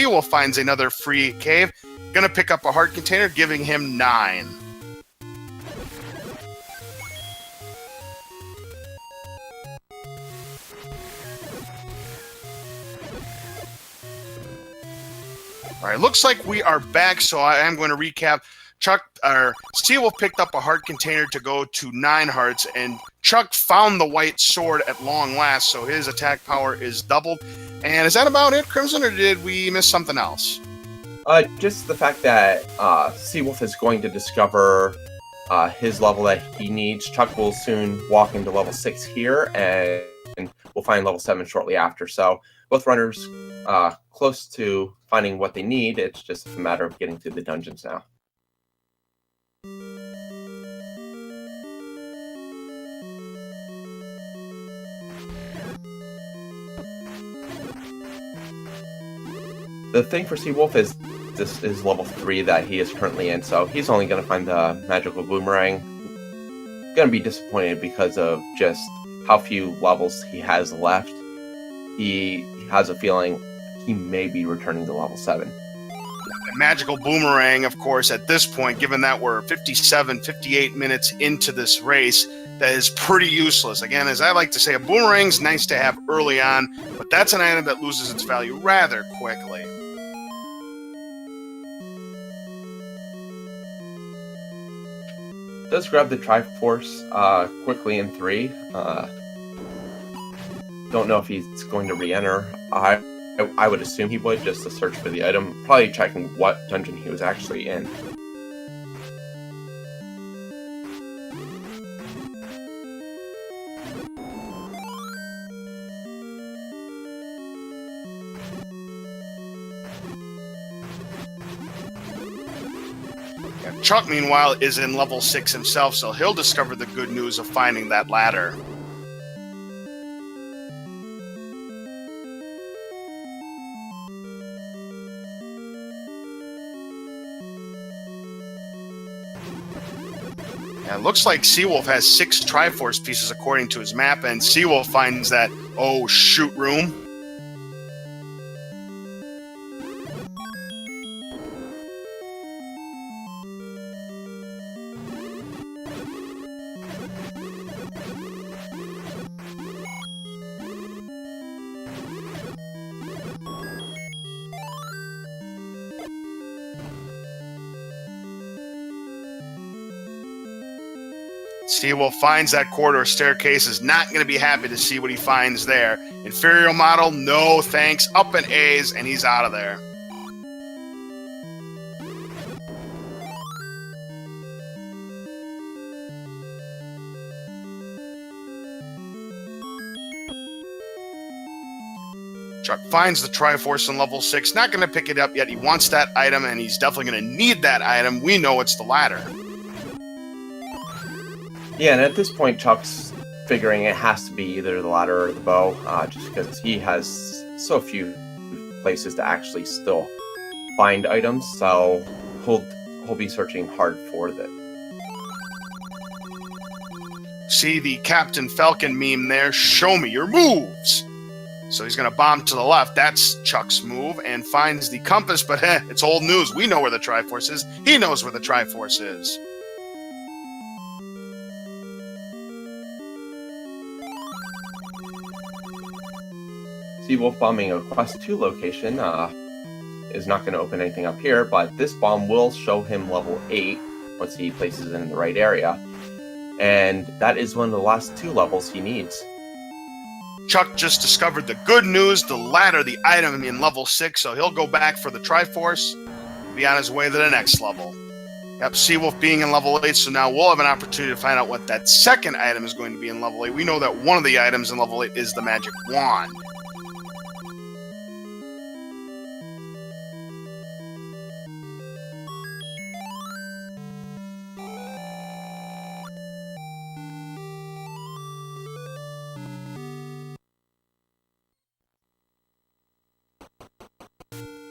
Seawolf finds another free cave. Gonna pick up a heart container, giving him 9. All right, looks like we are back, so I am going to recap. Seawolf picked up a heart container to go to 9 hearts, and Chuck found the white sword at long last, so his attack power is doubled. And is that about it, Crimson, or did we miss something else? Just the fact that Seawolf is going to discover his level that he needs. Chuck will soon walk into level 6 here, and we'll find level 7 shortly after. So both runners close to finding what they need. It's just a matter of getting through the dungeons now. The thing for Seawolf is this is level 3 that he is currently in, so he's only going to find the magical boomerang. Going to be disappointed because of just how few levels he has left. He has a feeling he may be returning to level 7. The magical boomerang, of course, at this point, given that we're 58 minutes into this race, that is pretty useless. Again, as I like to say, a boomerang's nice to have early on, but that's an item that loses its value rather quickly. Does grab the Triforce quickly in 3. Don't know if he's going to re-enter. I would assume he would, just to search for the item. Probably checking what dungeon he was actually in. Chuck, meanwhile, is in level 6 himself, so he'll discover the good news of finding that ladder. And it looks like Seawolf has 6 Triforce pieces according to his map, and Seawolf finds that, oh, shoot room. Seawolf finds that corridor staircase, is not going to be happy to see what he finds there. Inferior model, no thanks, up in A's, and he's out of there. Chuck finds the Triforce in level 6, not going to pick it up yet. He wants that item, and he's definitely going to need that item. We know it's the ladder. Yeah, and at this point, Chuck's figuring it has to be either the ladder or the bow, just because he has so few places to actually still find items, so he'll be searching hard for that. See the Captain Falcon meme there? Show me your moves! So he's going to bomb to the left. That's Chuck's move, and finds the compass, but it's old news. We know where the Triforce is. He knows where the Triforce is. Seawolf bombing a Quest 2 location is not going to open anything up here, but this bomb will show him level 8 once he places it in the right area. And that is one of the last 2 levels he needs. Chuck just discovered the good news, the ladder, the item in level 6, so he'll go back for the Triforce, be on his way to the next level. Yep, Seawolf being in level 8, so now we'll have an opportunity to find out what that second item is going to be in level 8. We know that one of the items in level 8 is the magic wand.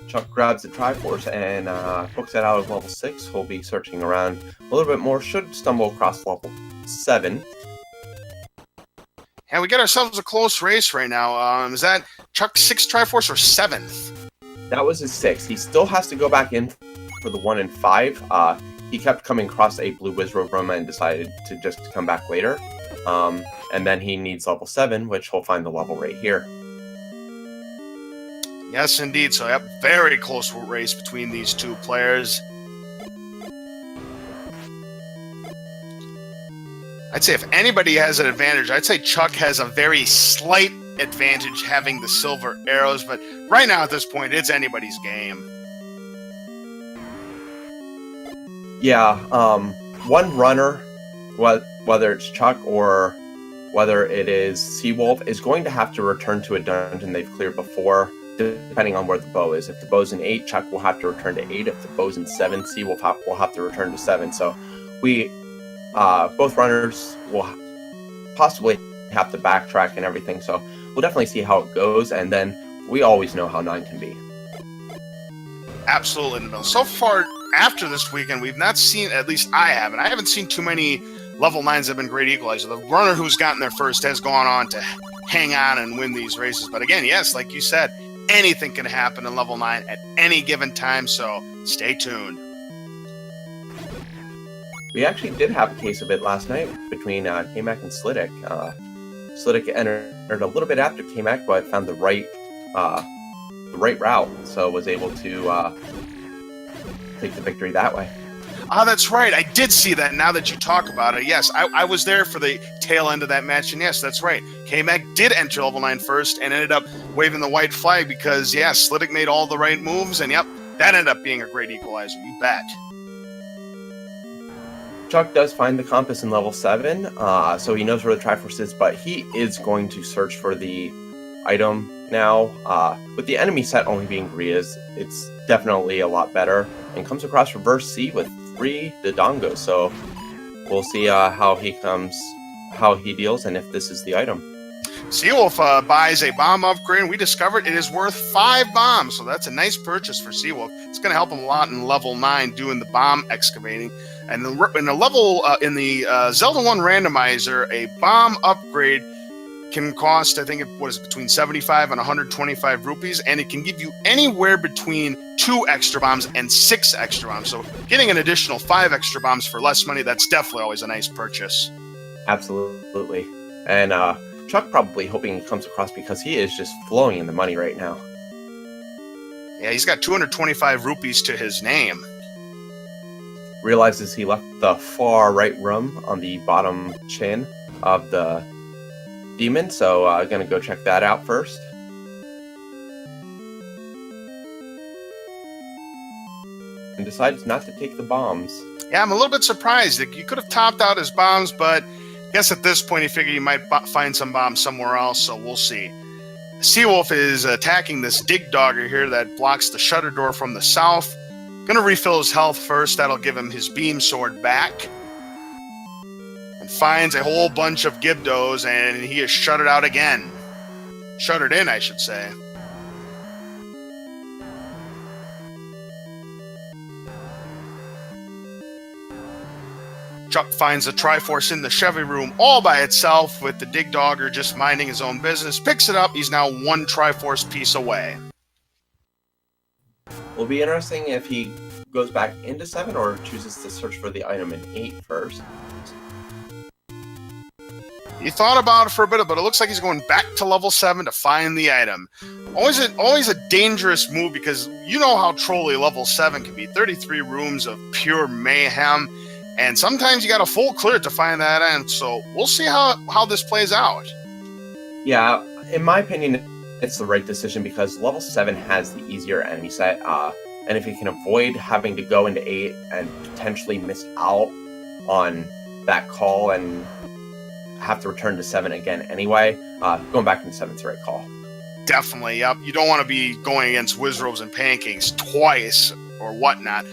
Chuck grabs the Triforce and books it out of level 6. He'll be searching around a little bit more, should stumble across level 7. And we get ourselves a close race right now. Is that Chuck's 6th Triforce or 7th? That was his 6. He still has to go back in for the 1 and 5. He kept coming across a blue Wizrobe room and decided to just come back later. And then he needs level 7, which he'll find the level right here. Yes, indeed. So, yep, very close race between these two players. I'd say if anybody has an advantage, I'd say Chuck has a very slight advantage having the silver arrows, but right now at this point, it's anybody's game. Yeah, one runner, whether it's Chuck or whether it is Seawolf, is going to have to return to a dungeon they've cleared before, depending on where the bow is. If the bow's in 8, Chuck will have to return to 8. If the bow's in 7, Seawolf will have to return to 7. So we, both runners will possibly have to backtrack and everything. So we'll definitely see how it goes, and then we always know how 9 can be. Absolutely. So far, after this weekend, we've not seen, at least I haven't seen too many level 9s that have been great equalizer. The runner who's gotten there first has gone on to hang on and win these races. But again, yes, like you said, anything can happen in level 9 at any given time, so stay tuned. We actually did have a case of it last night between K-Mac and Slidic. Slidic entered a little bit after K-Mac, but found the right route, so was able to take the victory that way. That's right. I did see that now that you talk about it. Yes, I was there for the tail end of that match, and yes, that's right. K-Mac did enter level 9 first and ended up waving the white flag because, yeah, Slidic made all the right moves, and yep, that ended up being a great equalizer. You bet. Chuck does find the compass in level 7, so he knows where the Triforce is, but he is going to search for the item now. With the enemy set only being Gria's, it's definitely a lot better, and comes across Reverse C with 3 Dodongos, so we'll see how he deals, and if this is the item. Seawolf buys a bomb upgrade, and we discovered it is worth 5 bombs, so that's a nice purchase for Seawolf. It's going to help him a lot in level 9 doing the bomb excavating. And in the Zelda 1 randomizer, a bomb upgrade can cost, I think, between 75 and 125 rupees, and it can give you anywhere between 2 extra bombs and 6 extra bombs. So getting an additional 5 extra bombs for less money, that's definitely always a nice purchase. Absolutely. And Chuck probably hoping it comes across because he is just flowing in the money right now. Yeah, he's got 225 rupees to his name. Realizes he left the far right room on the bottom chin of the demon, so I'm gonna go check that out first. And decides not to take the bombs. Yeah, I'm a little bit surprised. You could have topped out his bombs, but I guess at this point he figured he might find some bombs somewhere else, so we'll see. Seawolf is attacking this dig dogger here that blocks the shutter door from the south. Gonna refill his health first. That'll give him his beam sword back. And finds a whole bunch of Gibdos, and he is shuttered out again. Shuttered in, I should say. Chuck finds the Triforce in the Chevy room all by itself, with the dig dogger just minding his own business. Picks it up. He's now 1 Triforce piece away. Will be interesting if he goes back into 7 or chooses to search for the item in 8 first. He thought about it for a bit, but it looks like he's going back to level 7 to find the item. Always a dangerous move, because you know how trolly level 7 can be. 33 rooms of pure mayhem, and sometimes you got a full clear to find that item. So we'll see how this plays out. Yeah, in my opinion, it's the right decision because level 7 has the easier enemy set, and if you can avoid having to go into 8 and potentially miss out on that call and have to return to 7 again anyway, going back into 7's the right call. Definitely, yep. You don't want to be going against Wizrobes and Pancakes twice or whatnot,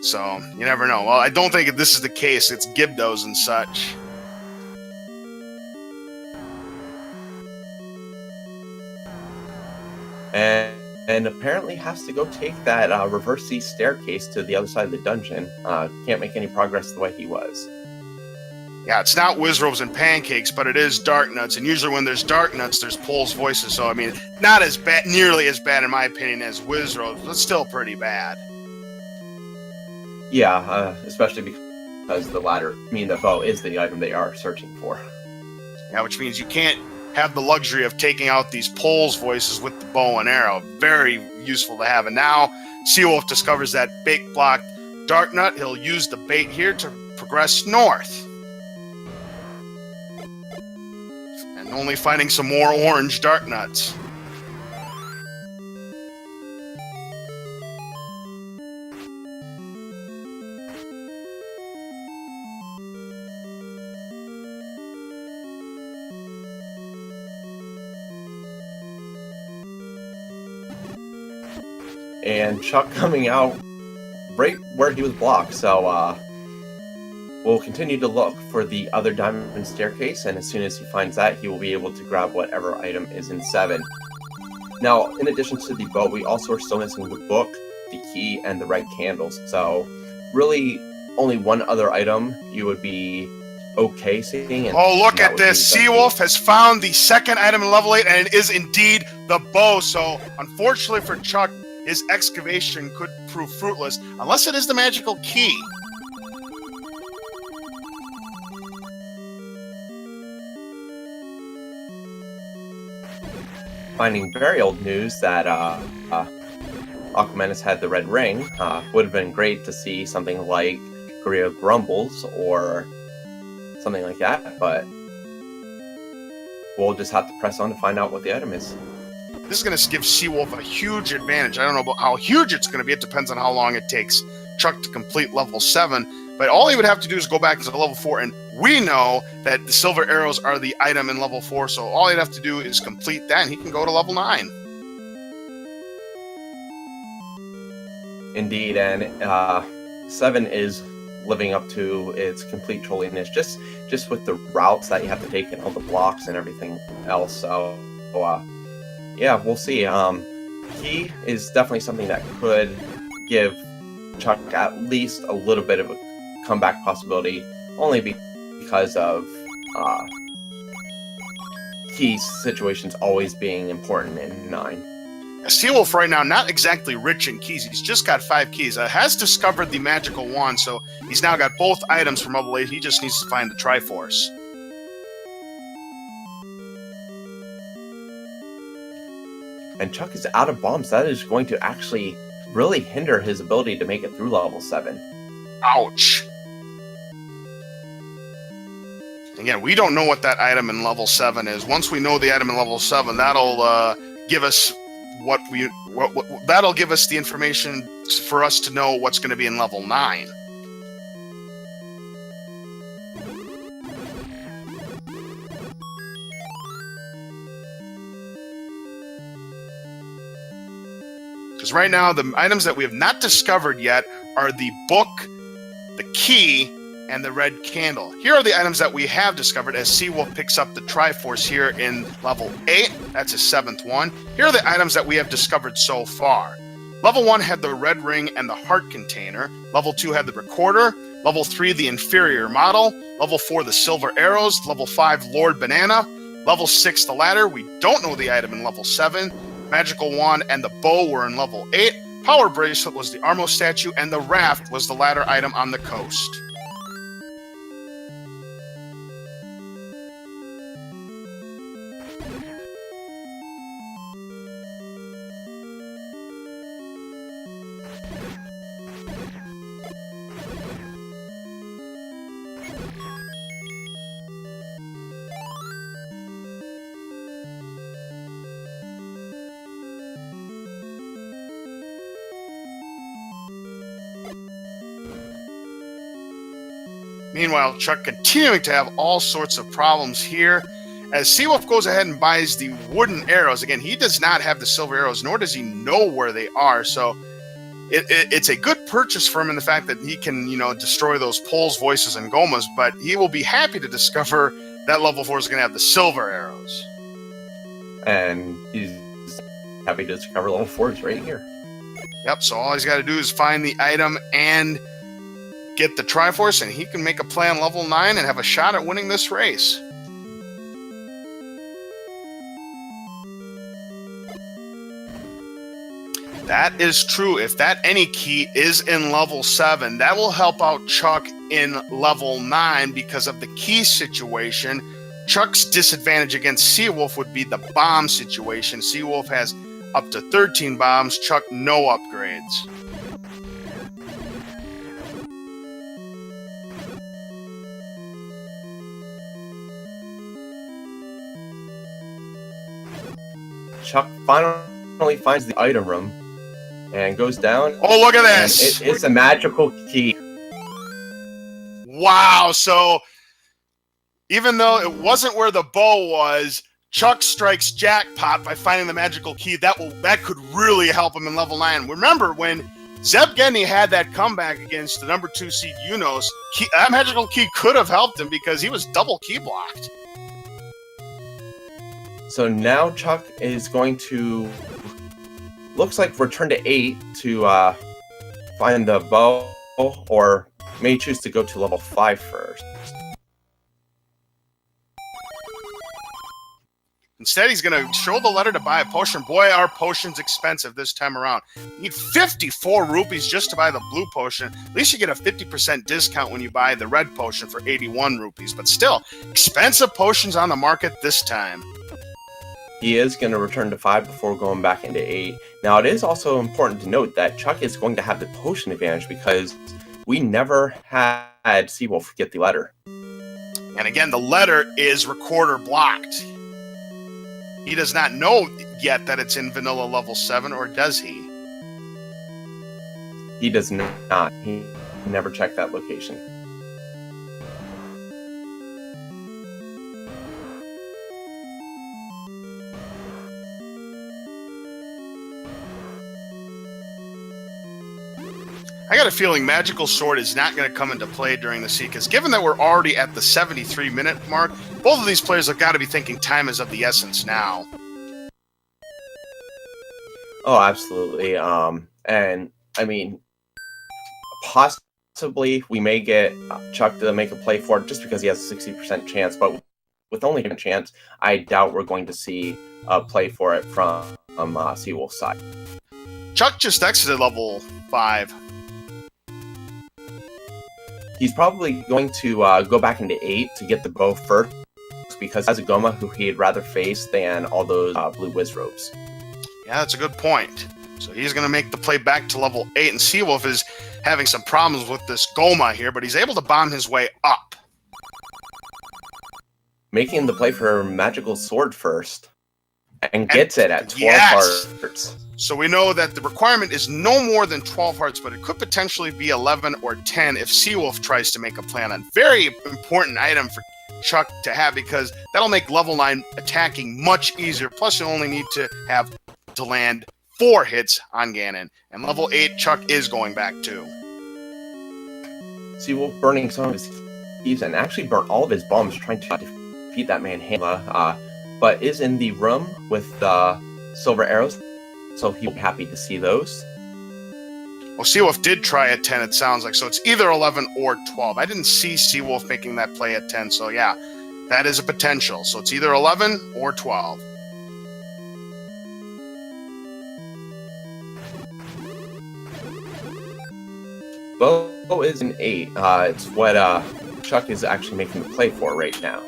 so you never know. Well, I don't think this is the case. It's Gibdos and such. And apparently has to go take that reverse C staircase to the other side of the dungeon. Can't make any progress the way he was. Yeah, it's not whiz robes and pancakes, but it is dark nuts. And usually when there's dark nuts, there's Pole's voices. So, I mean, not as bad, nearly as bad, in my opinion, as whiz robes, but still pretty bad. Yeah, especially because the bow is the item they are searching for. Yeah, which means you can't have the luxury of taking out these Pole's voices with the bow and arrow. Very useful to have. And now Seawolf discovers that bait block dark nut. He'll use the bait here to progress north. And only finding some more orange dark nuts. And Chuck coming out right where he was blocked, so we'll continue to look for the other diamond staircase, and as soon as he finds that, he will be able to grab whatever item is in 7. Now, in addition to the bow, we also are still missing the book, the key, and the red candles, so really only one other item you would be okay seeing. And oh, look at this. Seawolf has found the second item in level 8, and it is indeed the bow, so unfortunately for Chuck, his excavation could prove fruitless, unless it is the magical key. Finding very old news that Aquaman has had the red ring. Would have been great to see something like Korea Grumbles or something like that, but we'll just have to press on to find out what the item is. This is going to give Seawolf a huge advantage. I don't know about how huge it's going to be. It depends on how long it takes Chuck to complete level 7. But all he would have to do is go back to level 4. And we know that the silver arrows are the item in level 4. So all he'd have to do is complete that, and he can go to level 9. Indeed, and 7 is living up to its complete trolliness. Just with the routes that you have to take and all the blocks and everything else. So, yeah, we'll see. Key is definitely something that could give Chuck at least a little bit of a comeback possibility, only because of key situations always being important in 9. Seawolf right now, not exactly rich in keys. He's just got 5 keys. Has discovered the magical wand, so he's now got both items from level 8. He just needs to find the Triforce. And Chuck is out of bombs. That is going to actually really hinder his ability to make it through level 7. Ouch. Again, we don't know what that item in level 7 is. Once we know the item in level 7, that'll give us that'll give us the information for us to know what's going to be in level 9. Because right now, the items that we have not discovered yet are the book, the key, and the red candle. Here are the items that we have discovered as Seawolf picks up the Triforce here in level 8. That's his 7th one. Here are the items that we have discovered so far. Level 1 had the red ring and the heart container. Level 2 had the recorder. Level 3, the inferior model. Level 4, the silver arrows. Level 5, Lord Banana. Level 6, the ladder. We don't know the item in level 7. Magical wand and the bow were in level 8. Power bracelet was the Armo statue, and the raft was the ladder item on the coast. Meanwhile, Chuck continuing to have all sorts of problems here. As Seawolf goes ahead and buys the wooden arrows, again, he does not have the silver arrows, nor does he know where they are. So it's a good purchase for him in the fact that he can, destroy those Pole's voices and Gomas, but he will be happy to discover that level 4 is going to have the silver arrows. And he's happy to discover level 4 is right here. Yep, so all he's got to do is find the item and get the Triforce, and he can make a play on level 9 and have a shot at winning this race. That is true. If that any key is in level 7, that will help out Chuck in level 9 because of the key situation. Chuck's disadvantage against Seawolf would be the bomb situation. Seawolf has up to 13 bombs, Chuck no upgrades. Chuck finally finds the item room and goes down. Oh, look at this! It's a magical key. Wow, so even though it wasn't where the bow was, Chuck strikes jackpot by finding the magical key. That could really help him in level 9. Remember, when Zebgeni had that comeback against the number 2 seed Unos, that magical key could have helped him because he was double key blocked. So now Chuck is going to, looks like, return to 8 to find the bow, or may choose to go to level 5 first. Instead, he's going to show the letter to buy a potion. Boy, are potions expensive this time around. You need 54 rupees just to buy the blue potion. At least you get a 50% discount when you buy the red potion for 81 rupees. But still, expensive potions on the market this time. He is going to return to 5 before going back into 8. Now, it is also important to note that Chuck is going to have the potion advantage because we never had Seawolf get the letter. And again, the letter is recorder blocked. He does not know yet that it's in vanilla level 7, or does he? He does not. He never checked that location. I got a feeling Magical Sword is not going to come into play during the sea, because given that we're already at the 73-minute mark, both of these players have got to be thinking time is of the essence now. Oh, absolutely. And, I mean, possibly we may get Chuck to make a play for it just because he has a 60% chance, but with only a chance, I doubt we're going to see a play for it from Seawolf's side. Chuck just exited level 5. He's probably going to go back into 8 to get the bow first, because as a Goma who he'd rather face than all those blue whiz robes. Yeah, that's a good point. So he's going to make the play back to level 8, and Seawolf is having some problems with this Goma here, but he's able to bomb his way up. Making the play for Magical Sword first, and gets it at 12 hearts. So we know that the requirement is no more than 12 hearts, but it could potentially be 11 or 10 if Seawolf tries to make a plan on. Very important item for Chuck to have, because that'll make level 9 attacking much easier. Plus, you only need to land 4 hits on Ganon. And level 8, Chuck is going back to. Seawolf burning some of his keys and actually burnt all of his bombs trying to defeat that man Hamla, but is in the room with silver arrows, so he'll be happy to see those. Well, Seawolf did try at 10, it sounds like, so it's either 11 or 12. I didn't see Seawolf making that play at 10, so yeah, that is a potential. So it's either 11 or 12. Bow is an 8. It's what Chuck is actually making the play for right now.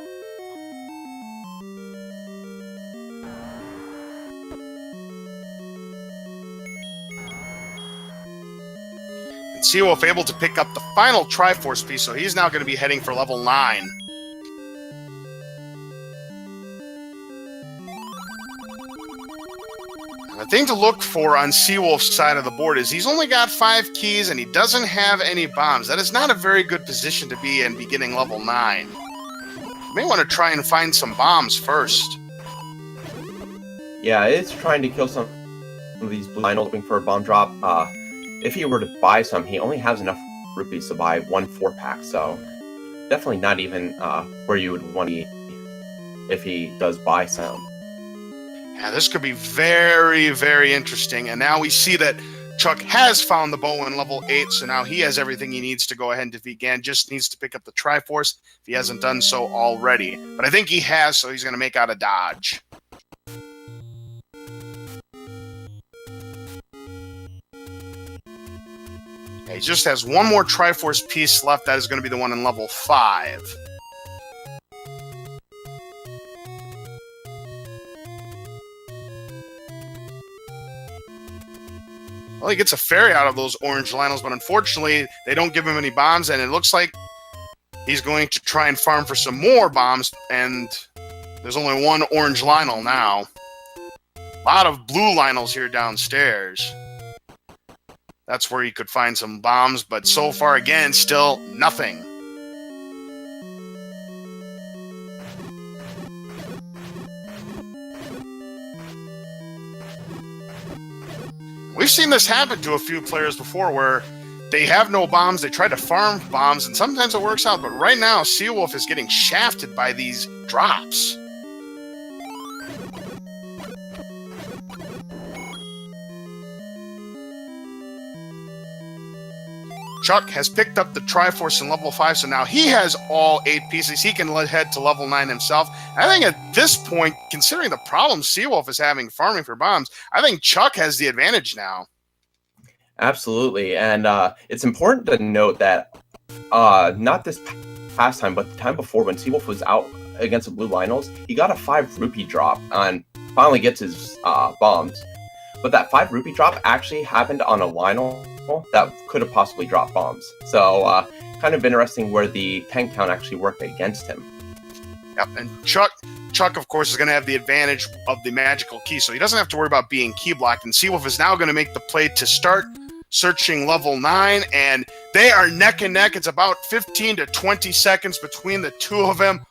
Seawolf able to pick up the final Triforce piece, so he's now going to be heading for level 9. The thing to look for on Seawolf's side of the board is he's only got 5 keys and he doesn't have any bombs. That is not a very good position to be in beginning level 9. You may want to try and find some bombs first. Yeah, it's trying to kill some of these blue vinyls, looking for a bomb drop. If he were to buy some, he only has enough rupees to buy 1 4-pack, so definitely not even where you would want to be if he does buy some. Yeah, this could be very, very interesting. And now we see that Chuck has found the bow in level 8, so now he has everything he needs to go ahead and defeat Gan. Just needs to pick up the Triforce if he hasn't done so already. But I think he has, so he's going to make out a dodge. He just has one more Triforce piece left. That is going to be the one in level 5. Well, he gets a fairy out of those orange Lionels, but unfortunately, they don't give him any bombs, and it looks like he's going to try and farm for some more bombs, and there's only one orange Lionel now. A lot of blue Lionels here downstairs. That's where he could find some bombs, but so far, again, still nothing. We've seen this happen to a few players before where they have no bombs, they try to farm bombs, and sometimes it works out, but right now, Seawolf is getting shafted by these drops. Chuck has picked up the Triforce in level 5, so now he has all 8 pieces. He can head to level 9 himself. I think at this point, considering the problem Seawolf is having farming for bombs, I think Chuck has the advantage now. Absolutely, and it's important to note that not this past time, but the time before when Seawolf was out against the Blue Lionels, he got a 5 rupee drop and finally gets his bombs. But that 5 rupee drop actually happened on a Lionel that could have possibly dropped bombs. So kind of interesting where the tank count actually worked against him. Yep, and Chuck, of course, is going to have the advantage of the magical key, so he doesn't have to worry about being key blocked. And Seawolf is now going to make the play to start searching level 9, and they are neck and neck. It's about 15 to 20 seconds between the two of them.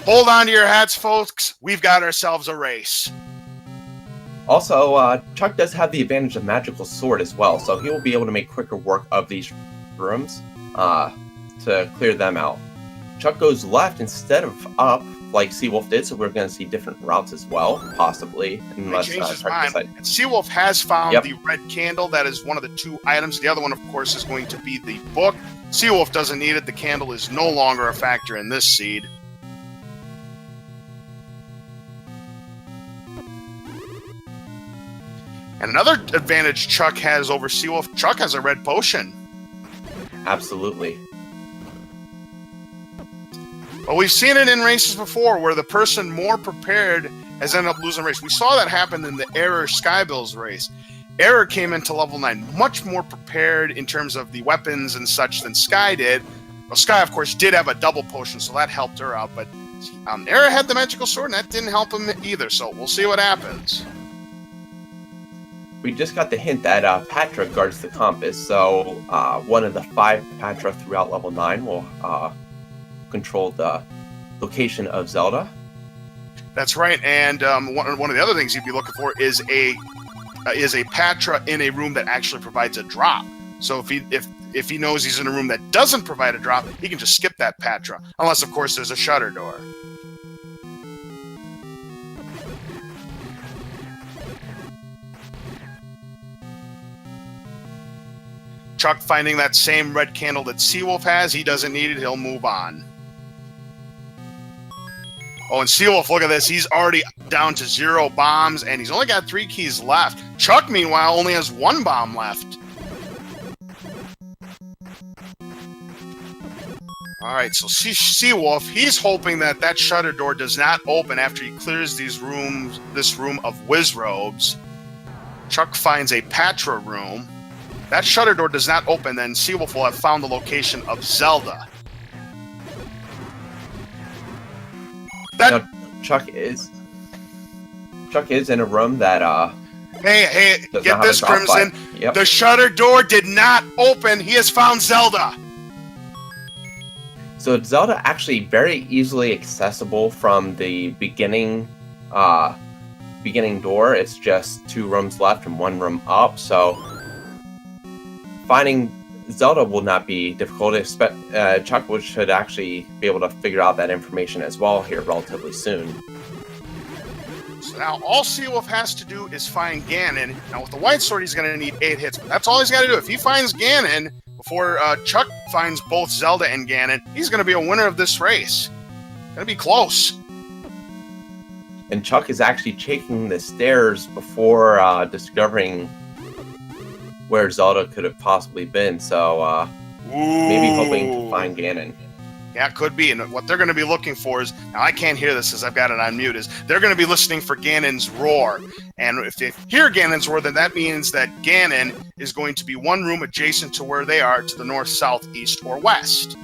Hold on to your hats, folks. We've got ourselves a race. Also, Chuck does have the advantage of Magical Sword as well, so he will be able to make quicker work of these rooms to clear them out. Chuck goes left instead of up, like Seawolf did, so we're going to see different routes as well, possibly. Unless he changed his mind. And Seawolf has found the red candle. That is one of the 2 items. The other one, of course, is going to be the book. Seawolf doesn't need it. The candle is no longer a factor in this seed. And another advantage Chuck has over Seawolf, Chuck has a red potion. Absolutely. But we've seen it in races before where the person more prepared has ended up losing a race. We saw that happen in the Error Skybills race. Error came into level 9 much more prepared in terms of the weapons and such than Sky did. Well, Sky, of course, did have a double potion, so that helped her out. But Error had the magical sword, and that didn't help him either. So we'll see what happens. We just got the hint that Patra guards the compass, so one of the 5 Patra throughout level 9 will control the location of Zelda. That's right, and one of the other things you'd be looking for is a Patra in a room that actually provides a drop. So if he knows he's in a room that doesn't provide a drop, he can just skip that Patra, unless of course there's a shutter door. Chuck finding that same red candle that Seawolf has. He doesn't need it. He'll move on. Oh, and Seawolf, look at this. He's already down to 0 bombs, and he's only got 3 keys left. Chuck, meanwhile, only has 1 bomb left. All right, so Seawolf, he's hoping that shutter door does not open after he clears this room of Wizrobes. Chuck finds a Patra room. That shutter door does not open, then Seawolf will have found the location of Zelda. Now, Chuck is in a room that Hey, get this, Crimson. Yep. The shutter door did not open. He has found Zelda. So Zelda actually very easily accessible from the beginning door. It's just 2 rooms left and 1 room up, so finding Zelda will not be difficult. Chuck should actually be able to figure out that information as well here relatively soon. So now all Seawolf has to do is find Ganon. Now with the white sword, he's going to need 8 hits, but that's all he's got to do. If he finds Ganon before Chuck finds both Zelda and Ganon, he's going to be a winner of this race. Going to be close. And Chuck is actually taking the stairs before discovering where Zelda could have possibly been. So maybe hoping to find Ganon. Yeah, it could be. And what they're going to be looking for is, now I can't hear this because I've got it on mute, is they're going to be listening for Ganon's roar. And if they hear Ganon's roar, then that means that Ganon is going to be one room adjacent to where they are, to the north, south, east, or west.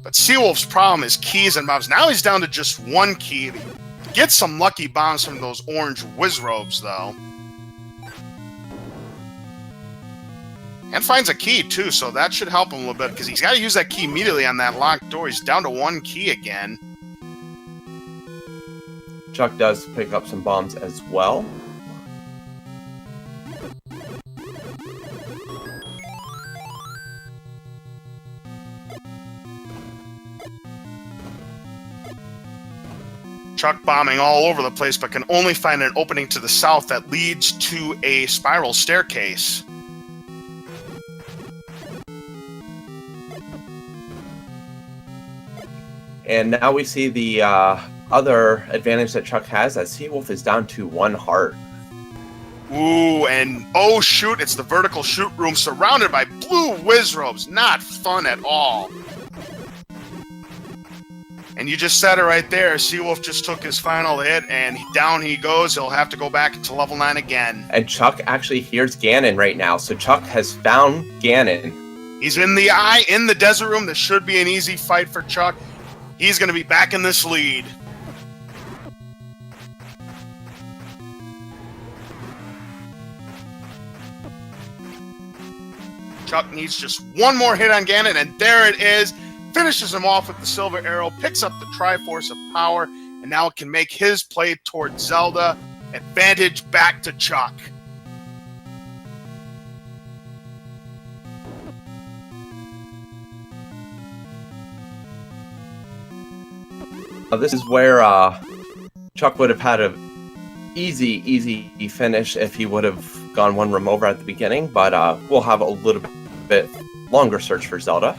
But Seawolf's problem is keys and bombs. Now he's down to just 1 key. Get some lucky bombs from those orange whiz robes, though. And finds a key, too, so that should help him a little bit, because he's got to use that key immediately on that locked door. He's down to 1 key again. Chuck does pick up some bombs as well. Chuck bombing all over the place, but can only find an opening to the south that leads to a spiral staircase. And now we see the other advantage that Chuck has, that Seawolf is down to 1 heart. Ooh, and oh shoot, it's the vertical shoot room surrounded by blue whiz robes. Not fun at all. And you just said it right there. Seawolf just took his final hit, and down he goes. He'll have to go back to level 9 again. And Chuck actually hears Ganon right now, so Chuck has found Ganon. He's in the eye, in the desert room. This should be an easy fight for Chuck. He's going to be back in this lead. Chuck needs just 1 more hit on Ganon, and there it is. Finishes him off with the silver arrow, picks up the Triforce of Power, and now can make his play towards Zelda. Advantage back to Chuck. This is where Chuck would have had an easy finish if he would have gone 1 room over at the beginning, but we'll have a little bit longer search for Zelda.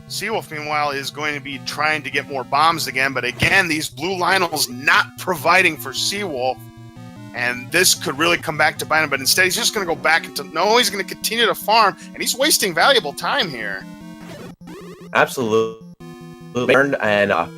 Seawolf, meanwhile, is going to be trying to get more bombs again, but again, these blue Lionels not providing for Seawolf, and this could really come back to bite him, but instead he's just going to go back into... No, he's going to continue to farm, and he's wasting valuable time here. Absolutely. And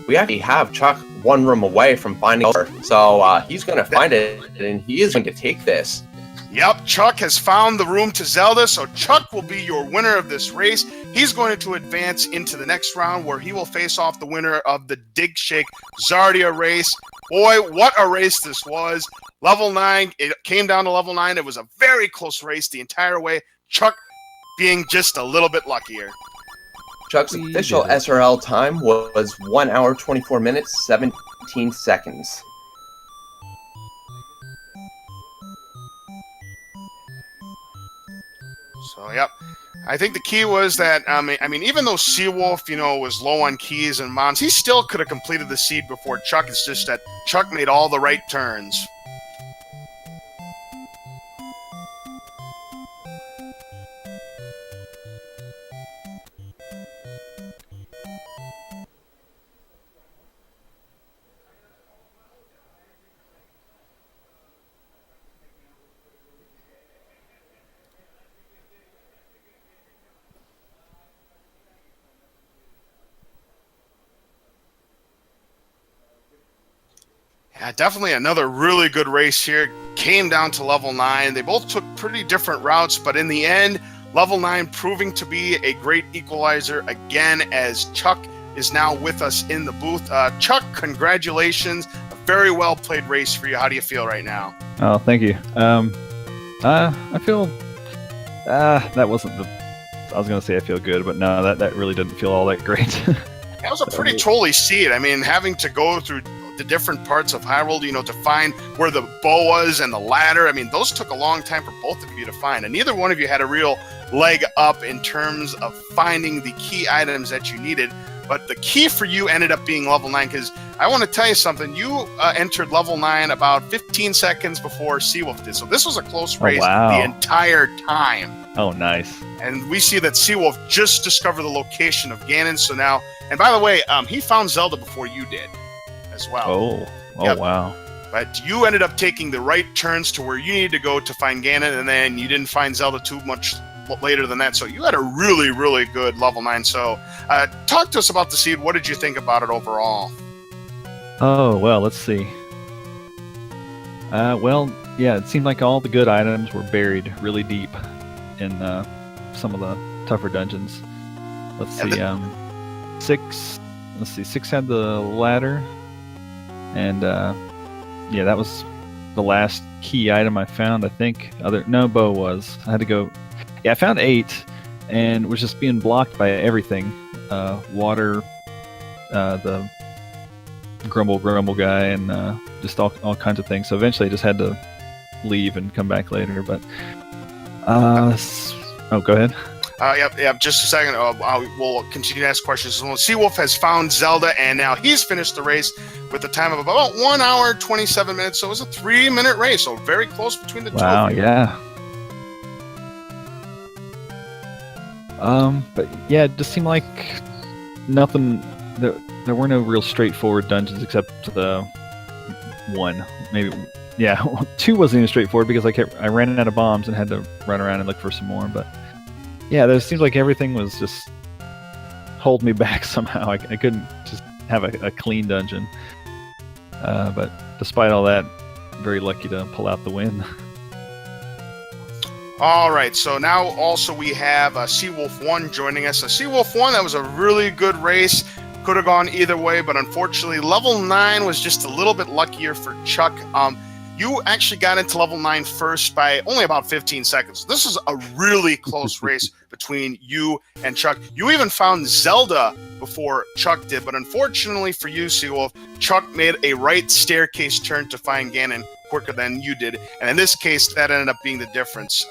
we actually have Chuck 1 room away from finding her, so he's going to find it, and he is going to take this. Yep, Chuck has found the room to Zelda, so Chuck will be your winner of this race. He's going to advance into the next round, where he will face off the winner of the Dig Shake Zardia race. Boy, what a race this was. Level 9, it came down to level 9. It was a very close race the entire way. Chuck being just a little bit luckier. Chuck's official SRL time was 1 hour, 24 minutes, 17 seconds. So, yep. I think the key was that, I mean, even though Seawolf, was low on keys and mons, he still could have completed the seed before Chuck. It's just that Chuck made all the right turns. Yeah, definitely another really good race here. Came down to level 9. They both took pretty different routes, but in the end, level 9 proving to be a great equalizer again, as Chuck is now with us in the booth. Chuck, congratulations. A very well played race for you. How do you feel right now? Oh, thank you. I feel that wasn't the... I was going to say I feel good, but no, that really didn't feel all that great. That was a pretty trolly seed. I mean, having to go through the different parts of Hyrule, to find where the bow was and the ladder. I mean, those took a long time for both of you to find, and neither one of you had a real leg up in terms of finding the key items that you needed. But the key for you ended up being level 9, because I want to tell you something. You entered level 9 about 15 seconds before Seawolf did. So this was a close race the entire time. Oh, nice. And we see that Seawolf just discovered the location of Ganon. So now, and by the way, he found Zelda before you did as well. Oh, wow. But you ended up taking the right turns to where you needed to go to find Ganon, and then you didn't find Zelda too much later than that. So you had a really, really good level 9. So talk to us about the seed. What did you think about it overall? Oh, well, let's see. Well, yeah, it seemed like all the good items were buried really deep in some of the tougher dungeons. Let's see. Six had the ladder, and yeah, that was the last key item I found, I think. Bo was. I had to go. Yeah, I found 8, and was just being blocked by everything. Water, the grumble guy, and just all kinds of things. So eventually I just had to leave and come back later. But go ahead. Yep. Just a second. We'll continue to ask questions. Well, Seawolf has found Zelda, and now he's finished the race with a time of about 1 hour 27 minutes. So it was a 3-minute race. So very close between the two of you. Wow. Yeah. But yeah, it just seemed like nothing. There were no real straightforward dungeons except the 1. Maybe. Yeah, 2 wasn't even straightforward because I ran out of bombs and had to run around and look for some more. But yeah, there seems like everything was just hold me back somehow. I couldn't just have a clean dungeon. But despite all that, very lucky to pull out the win. All right, so now also we have theseawolf1 joining us. theseawolf1, that was a really good race. Could have gone either way, but unfortunately, level 9 was just a little bit luckier for Chuck. You actually got into level 9 first by only about 15 seconds. This is a really close race between you and Chuck. You even found Zelda before Chuck did, but unfortunately for you, Seawolf, Chuck made a right staircase turn to find Ganon quicker than you did, and in this case, that ended up being the difference.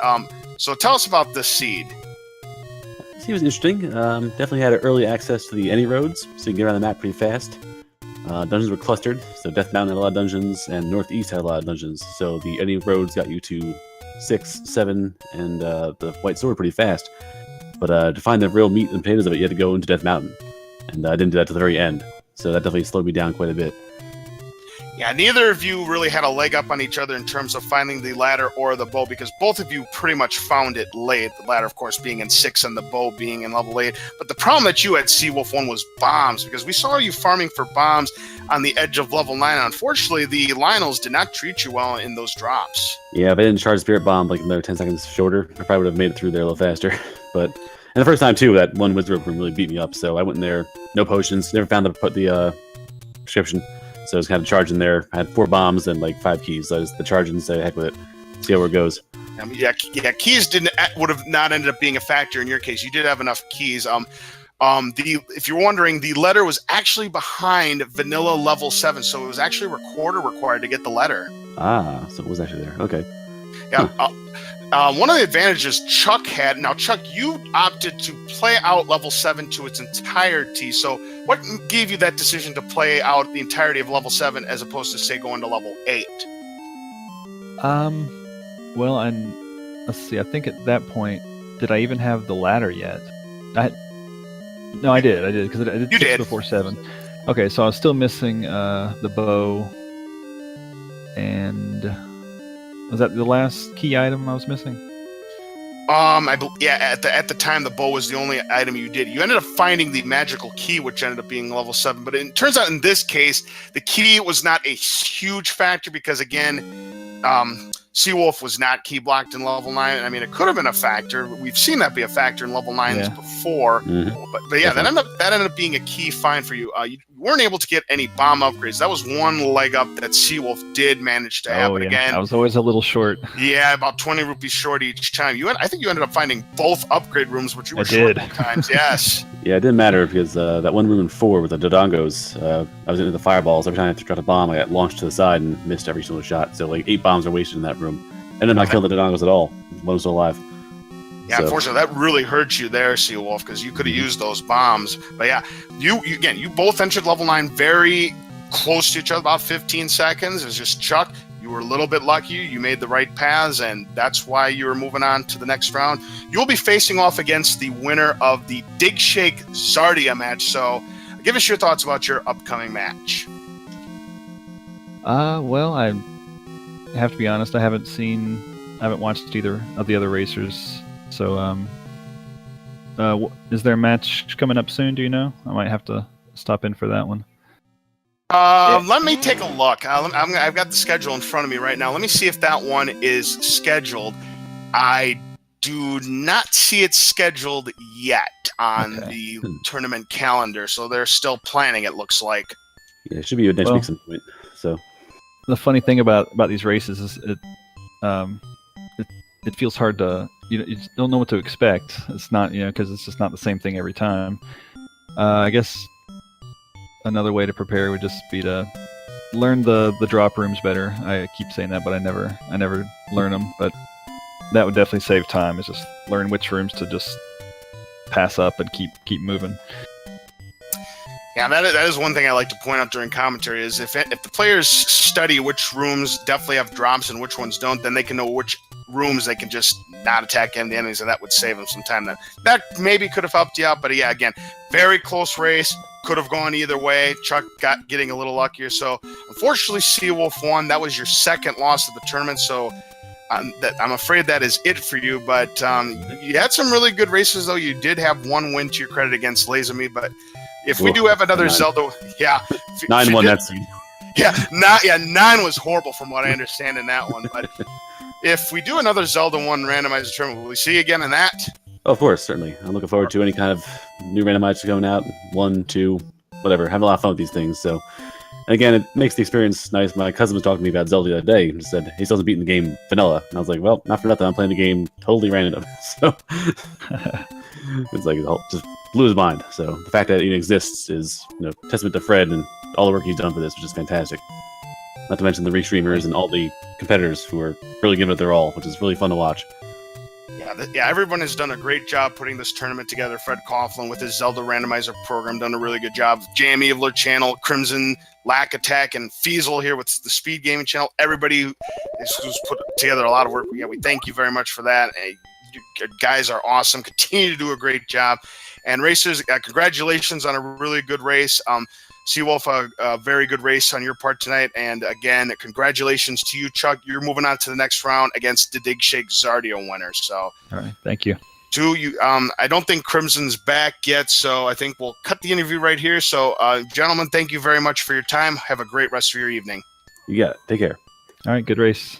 So tell us about this seed. This seed was interesting. Definitely had early access to the any roads, so you can get around the map pretty fast. Dungeons were clustered, so Death Mountain had a lot of dungeons, and Northeast had a lot of dungeons. So the any roads got you to 6, 7, and the White Sword pretty fast. But to find the real meat and potatoes of it, you had to go into Death Mountain, and I didn't do that to the very end. So that definitely slowed me down quite a bit. Yeah, neither of you really had a leg up on each other in terms of finding the ladder or the bow, because both of you pretty much found it late. The ladder, of course, being in 6 and the bow being in level 8. But the problem that you had, Seawolf1, was bombs, because we saw you farming for bombs on the edge of level 9. Unfortunately, the Lionels did not treat you well in those drops. Yeah, if I didn't charge Spirit Bomb like another 10 seconds shorter, I probably would have made it through there a little faster. But and the first time, too, that one Wizard Room really beat me up, so I went in there, no potions, never found the prescription. So I was kind of charging there. I had 4 bombs and like 5 keys. So I just the charge and say heck with it. See how it goes. Yeah, keys would have not ended up being a factor in your case. You did have enough keys. If you're wondering, the letter was actually behind vanilla level 7, so it was actually a recorder required to get the letter. Ah, so it was actually there. Okay. Yeah. One of the advantages Chuck had. Now, Chuck, you opted to play out level 7 to its entirety. So, what gave you that decision to play out the entirety of level 7 as opposed to, say, going to level 8? Well, and let's see. I think at that point, did I even have the ladder yet? No, I did because I did 6 before 7. Okay, so I was still missing the bow, and was that the last key item I was missing? At the time, the bow was the only item you did. You ended up finding the magical key, which ended up being level 7. But it turns out in this case, the key was not a huge factor because, again, Seawolf was not key blocked in level 9. I mean, it could have been a factor. We've seen that be a factor in level 9s before. Mm-hmm. But yeah, that ended up being a key find for you. You weren't able to get any bomb upgrades. That was one leg up that Seawolf did manage to have. But again, I was always a little short. Yeah, about 20 rupees short each time. I think you ended up finding both upgrade rooms, which you were short both times. Yes. Yeah, it didn't matter because that one room in 4 with the Dodongos, I was into the fireballs. Every time I dropped a bomb, I got launched to the side and missed every single shot. So like 8 bombs are wasted in that room. And I'm not killing the Dodongos at all. One was still alive. Yeah, So, unfortunately, that really hurt you there, Seawolf, because you could have used those bombs. But yeah, you both entered level 9 very close to each other, about 15 seconds. It's just Chuck, you were a little bit lucky. You made the right paths, and that's why you were moving on to the next round. You'll be facing off against the winner of the Dig Shake Zardia match. So give us your thoughts about your upcoming match. Well, I have to be honest. I haven't watched either of the other racers. So, is there a match coming up soon? Do you know? I might have to stop in for that one. Let me take a look. I've got the schedule in front of me right now. Let me see if that one is scheduled. I do not see it scheduled yet on the tournament calendar, so they're still planning, it looks like. yeah, it should be next week some point. So, The funny thing about these races is it feels hard to you just don't know what to expect. It's not because it's just not the same thing every time. I guess another way to prepare would just be to learn the drop rooms better. I keep saying that, but I never learn them. But that would definitely save time. Is just learn which rooms to just pass up and keep moving. Yeah, that is one thing I like to point out during commentary is if the players study which rooms definitely have drops and which ones don't, then they can know which rooms they can just not attack the enemies, and that would save them some time. That maybe could have helped you out, but yeah, again, very close race. Could have gone either way. Chuck getting a little luckier. So unfortunately, Seawolf won. That was your second loss of the tournament. So I'm afraid that is it for you. But you had some really good races, though. You did have one win to your credit against Laserme, but if we do have another Zelda, yeah, 9-1. That's yeah, 9 was horrible from what I understand in that one. But if we do another Zelda 1 randomizer tournament, will we see you again in that? Oh, of course, certainly. I'm looking forward to any kind of new randomizer going out. 1, 2, whatever. Having a lot of fun with these things. So, and again, it makes the experience nice. My cousin was talking to me about Zelda the other day and said he still hasn't beaten the game vanilla. And I was like, well, not for nothing. I'm playing the game totally random. So it's like it just blew his mind. So the fact that it exists is testament to Fred and all the work he's done for this, which is fantastic. Not to mention the restreamers and all the competitors who are really giving it their all, which is really fun to watch. Yeah, everyone has done a great job putting this tournament together. Fred Coughlin with his Zelda randomizer program done a really good job. Jam Eveler channel, Crimson, Lack Attack, and Feasel here with the Speed Gaming channel. Everybody who's put together a lot of work. Yeah, we thank you very much for that. You guys are awesome. Continue to do a great job. And racers, congratulations on a really good race. Seawolf, a very good race on your part tonight. And again, congratulations to you, Chuck. You're moving on to the next round against the Dig Shake Zardia winner. So, all right, thank you. I don't think Crimson's back yet, so I think we'll cut the interview right here. So, gentlemen, thank you very much for your time. Have a great rest of your evening. You got it. Take care. All right, good race.